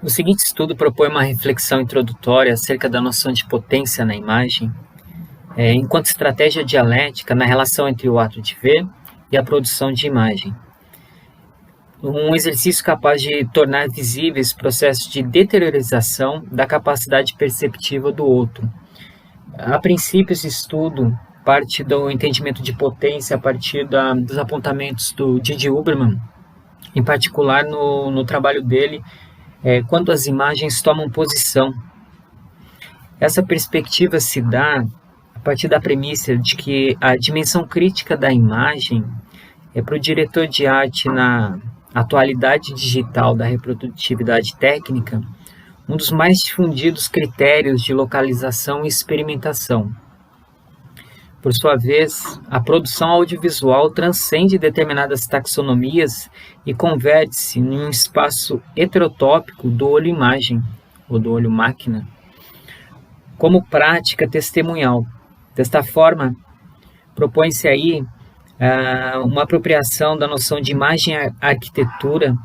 O seguinte estudo propõe uma reflexão introdutória acerca da noção de potência na imagem, enquanto estratégia dialética na relação entre o ato de ver e a produção de imagem. Um exercício capaz de tornar visíveis processos de deteriorização da capacidade perceptiva do outro. A princípio, esse estudo parte do entendimento de potência a partir dos apontamentos do Didi Huberman, em particular no trabalho dele, quando as imagens tomam posição. Essa perspectiva se dá a partir da premissa de que a dimensão crítica da imagem para o diretor de arte na atualidade digital da reprodutividade técnica, um dos mais difundidos critérios de localização e experimentação. Por sua vez, a produção audiovisual transcende determinadas taxonomias e converte-se em um espaço heterotópico do olho-imagem, ou do olho-máquina, como prática testemunhal. Desta forma, propõe-se aí uma apropriação da noção de imagem-arquitetura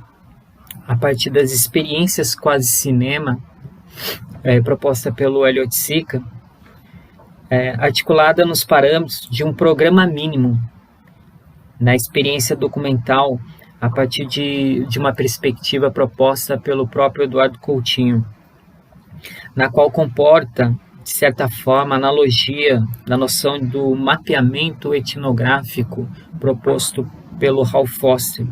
a partir das experiências quase-cinema proposta pelo Elliott Sica, articulada nos parâmetros de um programa mínimo na experiência documental a partir de uma perspectiva proposta pelo próprio Eduardo Coutinho, na qual comporta, de certa forma, a analogia da noção do mapeamento etnográfico proposto pelo Hal Foster,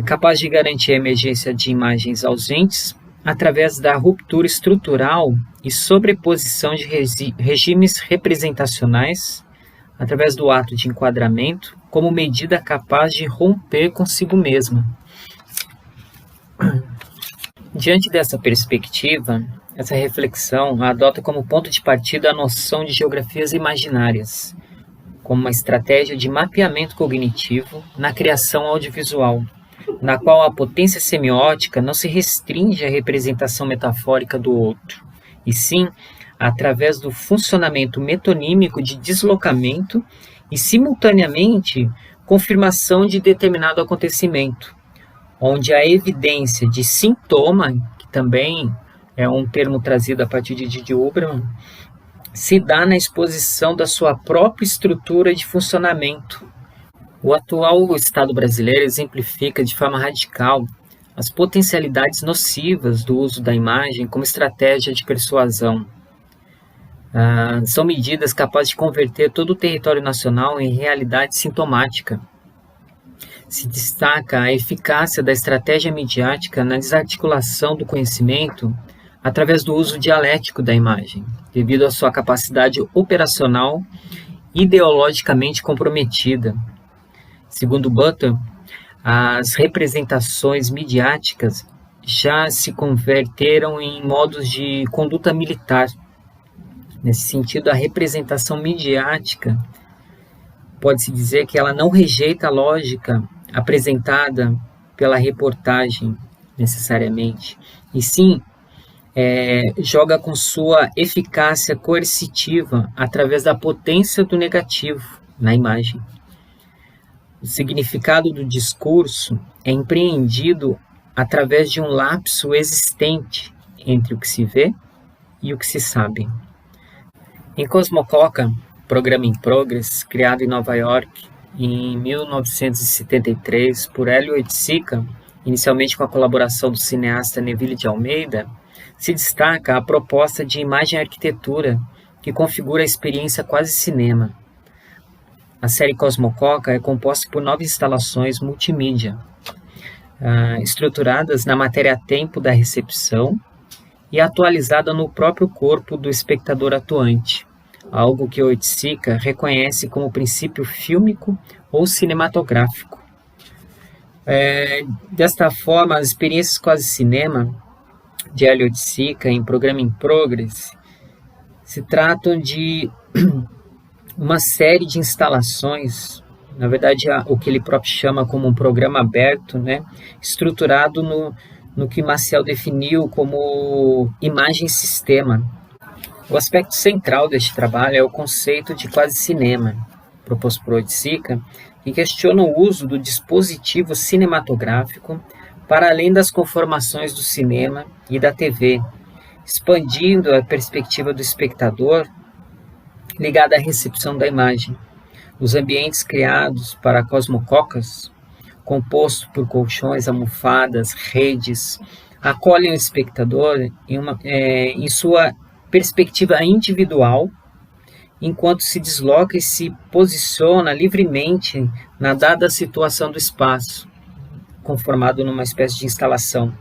capaz de garantir a emergência de imagens ausentes através da ruptura estrutural e sobreposição de regimes representacionais, através do ato de enquadramento, como medida capaz de romper consigo mesma. Diante dessa perspectiva, essa reflexão adota como ponto de partida a noção de geografias imaginárias, como uma estratégia de mapeamento cognitivo na criação audiovisual, na qual a potência semiótica não se restringe à representação metafórica do outro, e sim através do funcionamento metonímico de deslocamento e, simultaneamente, confirmação de determinado acontecimento, onde a evidência de sintoma, que também é um termo trazido a partir de Didi Huberman, se dá na exposição da sua própria estrutura de funcionamento. O atual Estado brasileiro exemplifica de forma radical as potencialidades nocivas do uso da imagem como estratégia de persuasão. São medidas capazes de converter todo o território nacional em realidade sintomática. Se destaca a eficácia da estratégia midiática na desarticulação do conhecimento através do uso dialético da imagem, devido à sua capacidade operacional ideologicamente comprometida. Segundo Butler, as representações midiáticas já se converteram em modos de conduta militar. Nesse sentido, a representação midiática pode-se dizer que ela não rejeita a lógica apresentada pela reportagem, necessariamente, e sim joga com sua eficácia coercitiva através da potência do negativo na imagem. O significado do discurso é empreendido através de um lapso existente entre o que se vê e o que se sabe. Em Cosmococa, Programa in Progress, criado em Nova York em 1973 por Elliott Sica, inicialmente com a colaboração do cineasta Neville de Almeida, se destaca a proposta de imagem-arquitetura que configura a experiência quase cinema. A série Cosmococa é composta por 9 instalações multimídia, estruturadas na matéria-tempo da recepção e atualizada no próprio corpo do espectador atuante, algo que Oiticica reconhece como princípio fílmico ou cinematográfico. Desta forma, as experiências quase cinema de Elliott Sica em Programa in Progress se tratam de uma série de instalações, na verdade o que ele próprio chama como um programa aberto, estruturado no que Maciel definiu como imagem-sistema. O aspecto central deste trabalho é o conceito de quase cinema, proposto por Oiticica, que questiona o uso do dispositivo cinematográfico para além das conformações do cinema e da TV, expandindo a perspectiva do espectador ligada à recepção da imagem. Os ambientes criados para cosmococas, composto por colchões, almofadas, redes, acolhem o espectador em sua perspectiva individual, enquanto se desloca e se posiciona livremente na dada situação do espaço, conformado numa espécie de instalação.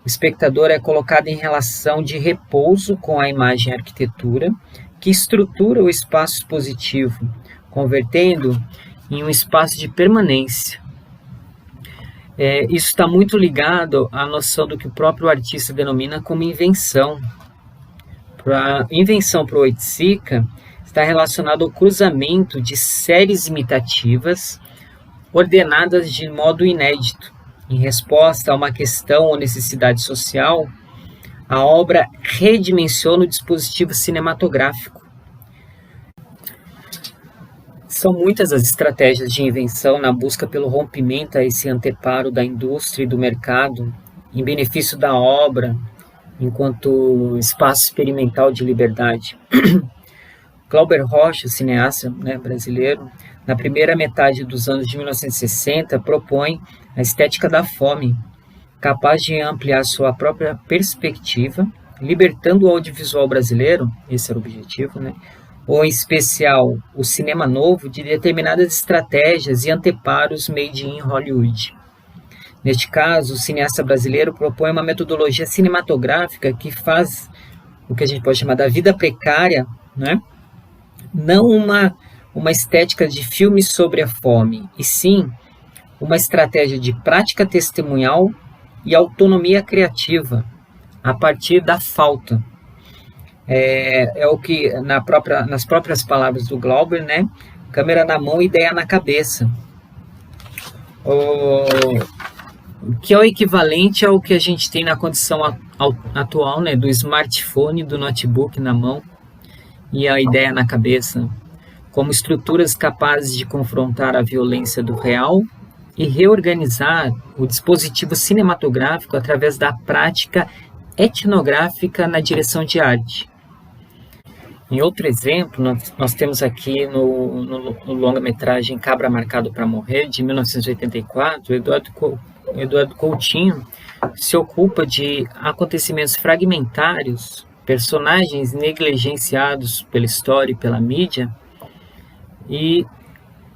O espectador é colocado em relação de repouso com a imagem e a arquitetura, que estrutura o espaço expositivo, convertendo em um espaço de permanência. Isso está muito ligado à noção do que o próprio artista denomina como invenção. A invenção para o Oiticica está relacionado ao cruzamento de séries imitativas ordenadas de modo inédito. Em resposta a uma questão ou necessidade social, a obra redimensiona o dispositivo cinematográfico. São muitas as estratégias de invenção na busca pelo rompimento a esse anteparo da indústria e do mercado, em benefício da obra, enquanto espaço experimental de liberdade. Glauber Rocha, cineasta brasileiro, na primeira metade dos anos de 1960, propõe a estética da fome, capaz de ampliar sua própria perspectiva, libertando o audiovisual brasileiro, esse era o objetivo, ou em especial o cinema novo, de determinadas estratégias e anteparos made in Hollywood. Neste caso, o cineasta brasileiro propõe uma metodologia cinematográfica que faz o que a gente pode chamar da vida precária, não uma estética de filme sobre a fome, e sim uma estratégia de prática testemunhal e autonomia criativa a partir da falta. É o que, nas próprias palavras do Glauber, câmera na mão, ideia na cabeça. O que é o equivalente ao que a gente tem na condição atual, do smartphone, do notebook na mão e a ideia na cabeça, como estruturas capazes de confrontar a violência do real e reorganizar o dispositivo cinematográfico através da prática etnográfica na direção de arte. Em outro exemplo, nós temos aqui no longa-metragem Cabra Marcado para Morrer, de 1984, Eduardo Coutinho se ocupa de acontecimentos fragmentários, personagens negligenciados pela história e pela mídia, e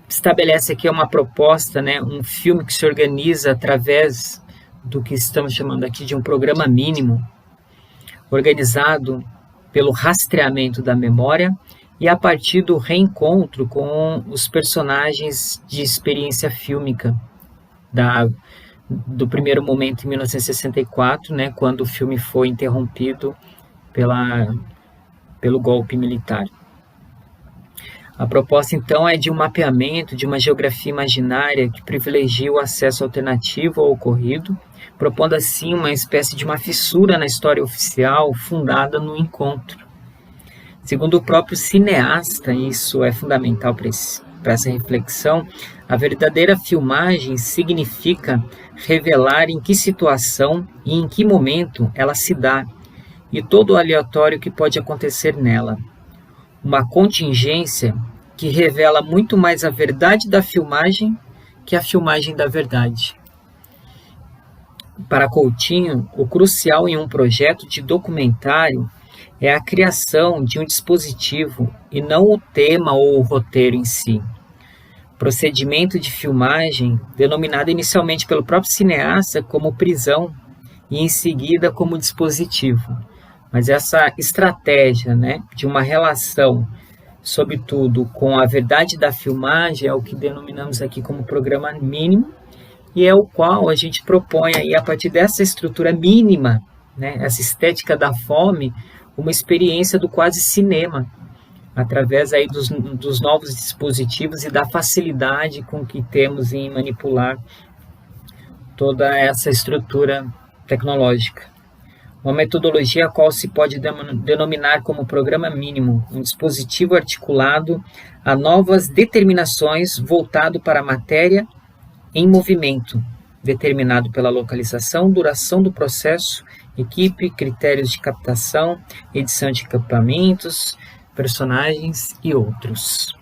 estabelece aqui uma proposta, um filme que se organiza através do que estamos chamando aqui de um programa mínimo, organizado pelo rastreamento da memória e a partir do reencontro com os personagens de experiência fílmica do primeiro momento em 1964, quando o filme foi interrompido pelo golpe militar. A proposta, então, é de um mapeamento de uma geografia imaginária que privilegia o acesso alternativo ao ocorrido, propondo assim uma espécie de uma fissura na história oficial fundada no encontro. Segundo o próprio cineasta, isso é fundamental para essa reflexão, a verdadeira filmagem significa revelar em que situação e em que momento ela se dá, e todo o aleatório que pode acontecer nela. Uma contingência que revela muito mais a verdade da filmagem que a filmagem da verdade. Para Coutinho, o crucial em um projeto de documentário é a criação de um dispositivo e não o tema ou o roteiro em si. Procedimento de filmagem denominado inicialmente pelo próprio cineasta como prisão e em seguida como dispositivo. Mas essa estratégia de uma relação, sobretudo com a verdade da filmagem, é o que denominamos aqui como programa mínimo, e é o qual a gente propõe aí, a partir dessa estrutura mínima, essa estética da fome, uma experiência do quase cinema, através aí dos novos dispositivos e da facilidade com que temos em manipular toda essa estrutura tecnológica. Uma metodologia a qual se pode denominar como programa mínimo, um dispositivo articulado a novas determinações voltado para a matéria em movimento, determinado pela localização, duração do processo, equipe, critérios de captação, edição de equipamentos, personagens e outros.